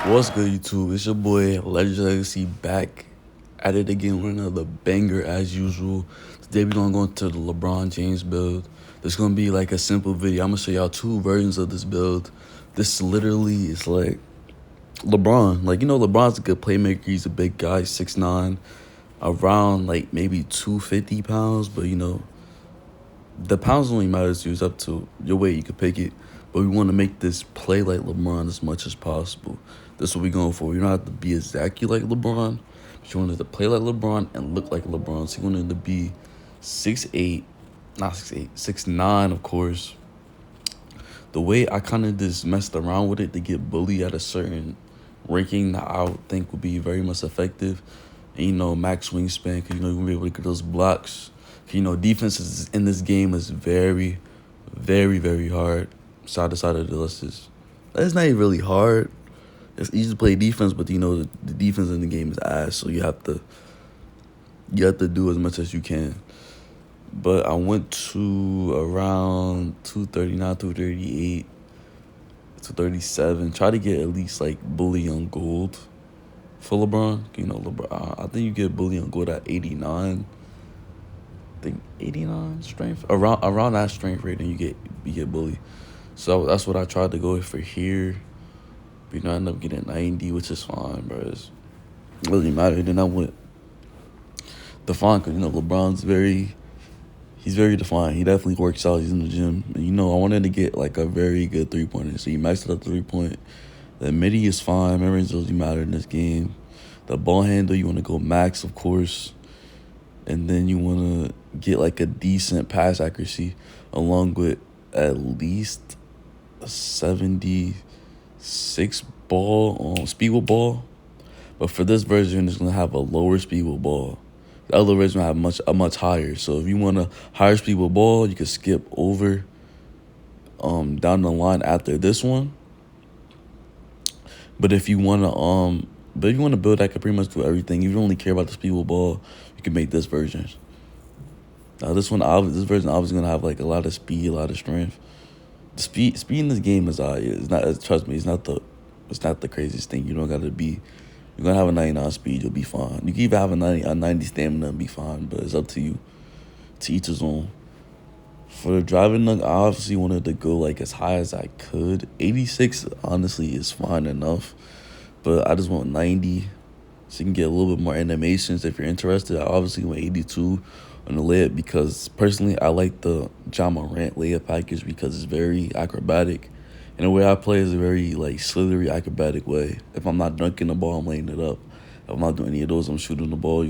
What's good, YouTube? It's your boy Legend Legacy back at it again with another banger as usual. Today we're gonna go into the LeBron James build. This gonna be like a simple video. I'm gonna show y'all two versions of this build. This literally is like LeBron. Like, LeBron's a good playmaker. He's a big guy, 6'9", around like maybe 250 pounds. But the pounds only matters to you. It's up to your weight. You can pick it. But we want to make this play like LeBron as much as possible. That's what we're going for. You don't have to be exactly like LeBron, but you want it to play like LeBron and look like LeBron. So you want it to be 6'8", not 6'8", 6'9", of course. The way I kind of just messed around with it to get bully at a certain ranking that I would think would be very much effective. And, max wingspan, because, you're going to be able to get those blocks. Defense in this game is very, very, very hard. Side to side of the list it's not even really hard. It's easy to play defense, but the defense in the game is ass. So you have to do as much as you can. But I went to around 239, 238, 237. Try to get at least like bully on gold for LeBron. LeBron. I think you get bully on gold at 89. I think 89 strength. Around that strength rating, you get bully. So that's what I tried to go for here. But I ended up getting 90, which is fine, bro. It doesn't really matter. Then I went defined because, LeBron's he's very defined. He definitely works out. He's in the gym. And, I wanted to get like a very good three-pointer. So he maxed out the three-point. The midi is fine. Mid-range doesn't matter in this game. The ball handle, you want to go max, of course. And then you want to get like a decent pass accuracy along with at least a 76 ball speed with ball. But for this version, it's going to have a lower speed with ball. The other version will have a much higher. So if you want a higher speed with ball, you can skip over down the line after this one. But if you want to build that can pretty much do everything. If you only care about the speed with ball, you can make this version. Now this version obviously gonna have like a lot of speed, a lot of strength. The speed in this game is it's not. Trust me, it's not the craziest thing. You're gonna have a 99 speed, you'll be fine. You can even have a 90 stamina and be fine, but it's up to you. To each his own. For the driving dunk, I obviously wanted to go like as high as I could. 86 honestly is fine enough, but I just want 90 so you can get a little bit more animations if you're interested. I obviously went 82 on the layup because personally I like the Ja Morant layup package because it's very acrobatic. And the way I play is a very like slithery, acrobatic way. If I'm not dunking the ball, I'm laying it up. If I'm not doing any of those, I'm shooting the ball.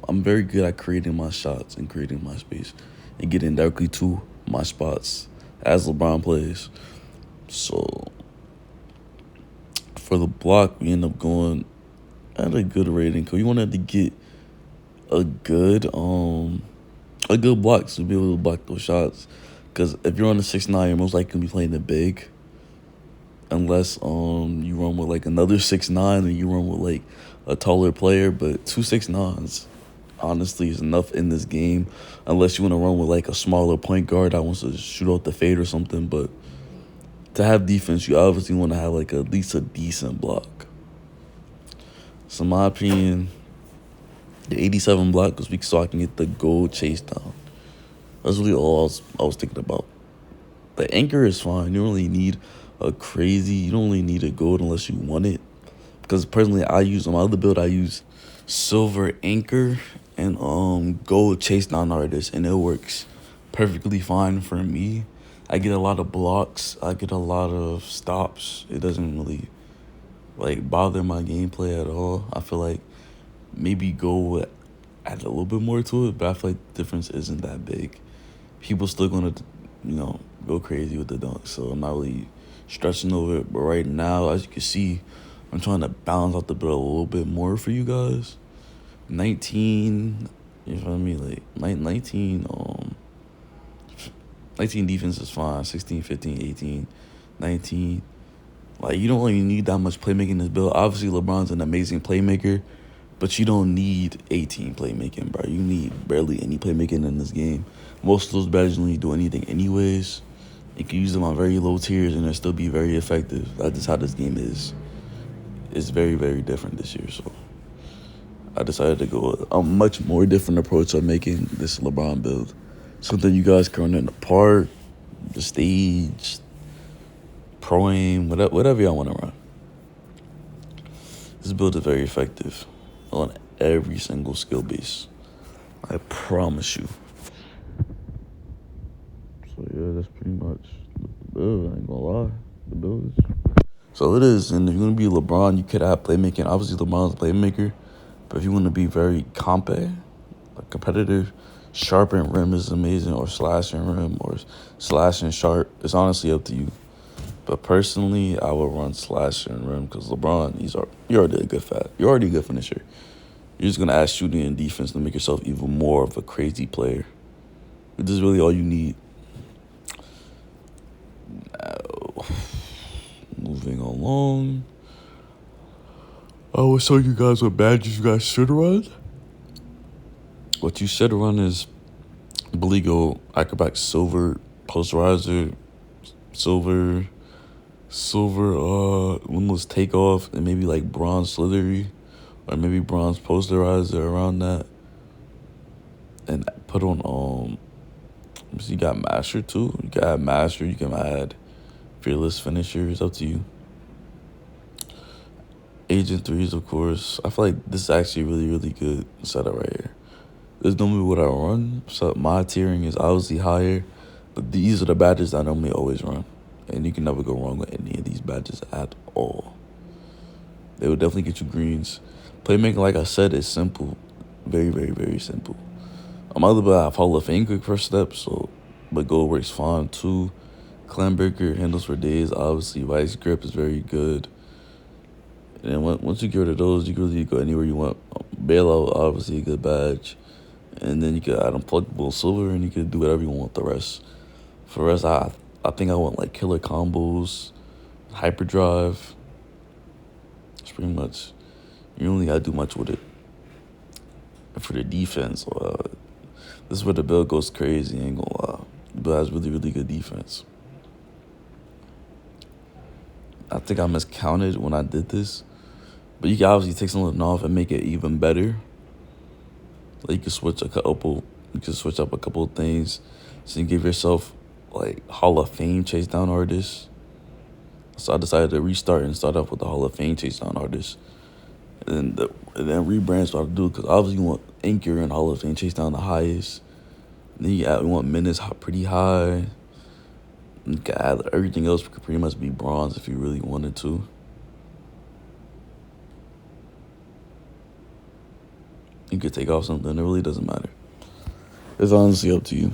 I'm very good at creating my shots and creating my space and getting directly to my spots as LeBron plays. So for the block, we end up going at a good rating because we wanted to get a good block to be able to block those shots. Because if you're on the 6'9", you're most likely gonna be playing the big. Unless you run with like another 6'9", and you run with like a taller player, but 2 6'9s honestly is enough in this game. Unless you want to run with like a smaller point guard that wants to shoot out the fade or something, but to have defense, you obviously want to have like at least a decent block. So in my opinion, the 87 block so I can get the gold chase down. That's really all I was thinking about. The anchor is fine. You don't really need you don't really need a gold unless you want it. Because personally, on my other build, I use silver anchor and gold chase down artist, and it works perfectly fine for me. I get a lot of blocks. I get a lot of stops. It doesn't really like bother my gameplay at all. I feel like maybe gold add a little bit more to it, but I feel like the difference isn't that big. People still gonna go crazy with the dunk, so I'm not really stressing over it. But right now, as you can see, I'm trying to balance out the build a little bit more for you guys. 19, you feel me? Like 19 defense is fine. 16, 15, 18, 19. Like, you don't really need that much playmaking in this build. Obviously, LeBron's an amazing playmaker, but you don't need 18 playmaking, bro. You need barely any playmaking in this game. Most of those badges don't need to do anything anyways. You can use them on very low tiers and they'll still be very effective. That's just how this game is. is very, very different this year. So I decided to go a much more different approach on making this LeBron build. Something you guys can run in the park, the stage, pro-aim, whatever y'all want to run. This build is very effective on every single skill base. I promise you. So yeah, that's pretty much the build. I ain't gonna lie. The build is. So it is, and if you're gonna be LeBron, you could have playmaking. Obviously, LeBron's a playmaker, but if you want to be very competitive, sharpen rim is amazing, or slashing rim, or slashing sharp. It's honestly up to you. But personally, I would run slashing rim because LeBron, you're already a good You're already a good finisher. You're just gonna add shooting and defense to make yourself even more of a crazy player. This is really all you need. Now, moving along, I will show you guys what badges you guys should run. What you should run is Beligo, Acrobat Silver, Posterizer, Silver, Windless Takeoff, and maybe like Bronze Slithery, or maybe Bronze Posterizer around that. And put on, so you got Master too. You can add Master, you can add Fearless Finisher, it's up to you. Agent 3s, of course. I feel like this is actually really, really good setup right here. This is normally what I run. So my tiering is obviously higher, but these are the badges I normally always run. And you can never go wrong with any of these badges at all. They will definitely get you greens. Playmaking, like I said, is simple. Very, very, very simple. I'm other but I have Hall of Fame quick first step, but gold works fine too. Clanbreaker handles for days. Obviously, Vice Grip is very good. And then once you get rid of those, you can really go anywhere you want. Bailout, obviously, a good badge. And then you can add Unpluggable Silver, and you can do whatever you want with the rest. For the rest, I think I want like Killer Combos, Hyperdrive. That's pretty much. You don't really gotta do much with it. And for the defense, this is where the build goes crazy, ain't gonna lie. The build has really, really good defense. I think I miscounted when I did this. But you can obviously take something off and make it even better. Like you can switch up a couple of things. So you give yourself like Hall of Fame chase down artists. So I decided to restart and start off with the Hall of Fame chase down artists. And then rebrand what I do, because obviously you want Anchor and Hall of Fame chase down the highest. And then you want minutes pretty high. You can add everything else could pretty much be bronze if you really wanted to. You could take off something. It really doesn't matter. It's honestly up to you.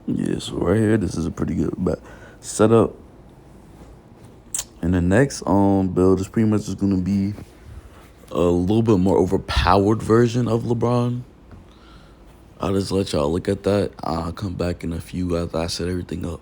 Yeah, so right here, this is a pretty good setup. And the next build is pretty much just gonna be a little bit more overpowered version of LeBron. I'll just let y'all look at that. I'll come back in a few after I set everything up.